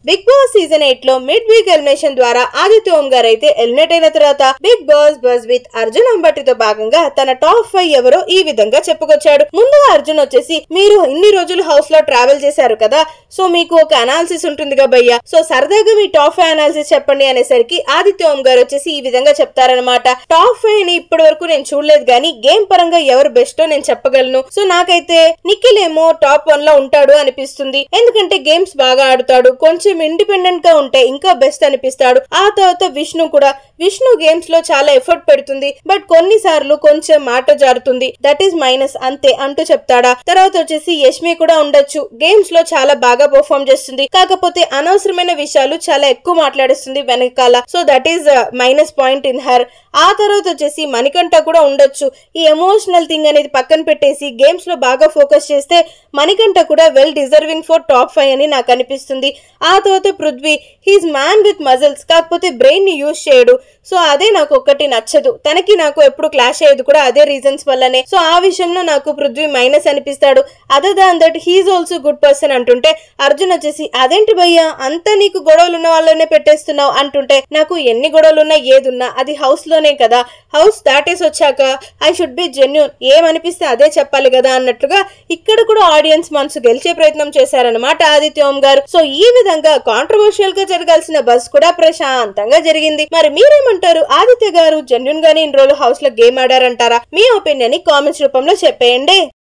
Big boss season 8 లో mid week elimination ద్వారా ఆదిత్య ఓం గారు అయితే ఎలిమినేట్ అయిన తర్వాత Bigg Boss Buzz with Arjun అంబటితో భాగంగా తన టాప్ 5 ఎవరో ఈ విధంగా చెప్పుకొచ్చాడు. ముందుగా అర్జున్ వచ్చేసి, మీరు ఇన్ని రోజులు హౌస్ లో ట్రావెల్ చేశారు కదా, సో మీకు ఒక అనాలిసిస్ ఉంటుందిగా భయ్యా, సో సరదాగా మీ టాప్ 5 అనాలిసిస్ చెప్పండి అనేసరికి ఆదిత్య ఓం గారు వచ్చేసి ఈ విధంగా చెప్తారనమాట. టాప్ 5 ని ఇప్పటి వరకు నేను చూడలేదు గానీ గేమ్ పరంగా ఎవరు బెస్టో నేను చెప్పగలను. సో నాకైతే నిఖిల్ ఏమో టాప్ 1 లో ఉంటాడు అనిపిస్తుంది. ఎందుకంటే గేమ్స్ బాగా ఆడుతాడు, కొంచెం ఇండిపెండెంట్ గా ఉంటే ఇంకా బెస్ట్ అనిపిస్తాడు. ఆ తర్వాత విష్ణు గేమ్స్ లో చాలా ఎఫర్ట్ పెడుతుంది, బట్ కొన్నిసార్లు కొంచెం మాట జారుతుంది, దట్ ఈస్ మైనస్ అంతే అంటూ చెప్తాడా. తర్వాత వచ్చేసి యష్మి కూడా ఉండొచ్చు, గేమ్స్ లో చాలా బాగా పర్ఫార్మ్ చేస్తుంది, కాకపోతే అనవసరమైన విషయాలు చాలా ఎక్కువ మాట్లాడిస్తుంది వెనకాల, so that is minus point in her. ఆ తర్వాత వచ్చేసి మణికంఠ కూడా ఉండొచ్చు. ఈ ఎమోషనల్ థింగ్ అనేది పక్కన పెట్టేసి గేమ్స్ లో బాగా ఫోకస్ చేస్తే మణికంఠ కూడా వెల్ డిజర్వింగ్ ఫర్ టాప్ 5 అని నాకు అనిపిస్తుంది. ఆ తర్వాత Prithvi, he's man with muscles, కాకపోతే బ్రెయిన్ ని యూజ్ చేయడు, సో అదే నాకు ఒక్కటి నచ్చదు. తనకి నాకు ఎప్పుడు క్లాష్ అయ్యేది కూడా అదే రీజన్స్ వల్లనే, సో ఆ విషయంలో నాకు పృథ్వీ మైనస్ అనిపిస్తాడు. Other than that he's also good person అంటుంటే అర్జున్ వచ్చేసి, అదేంటి భయ్యా అంతా నీకు గొడవలు ఉన్న వాళ్ళనే పెట్టేస్తున్నావు అంటుంటే, నాకు ఎన్ని గొడవలున్నా ఏదున్నా అది హౌస్ లోనే కదా, హౌస్ దాటేసి వచ్చాక ఐ షుడ్ బి జెన్యూన్, ఏమనిపిస్తే అదే చెప్పాలి కదా అన్నట్లుగా ఇక్కడ కూడా ఆడియన్స్ మనసు గెలిచే ప్రయత్నం చేశారనమాట ఆదిత్య ఓం గారు. సో ఈ విధంగా కాంట్రవర్షియల్ గా జరగాల్సిన బస్ కూడా ప్రశాంతంగా జరిగింది. మరి మీరేమంటారు? ఆదిత్య గారు జెన్యూన్ గానే ఇన్ని రోజులు హౌస్ లో గేమ్ ఆడారంటారా? మీ ఒపీనియన్ ని కామెంట్స్ రూపంలో చెప్పేయండి.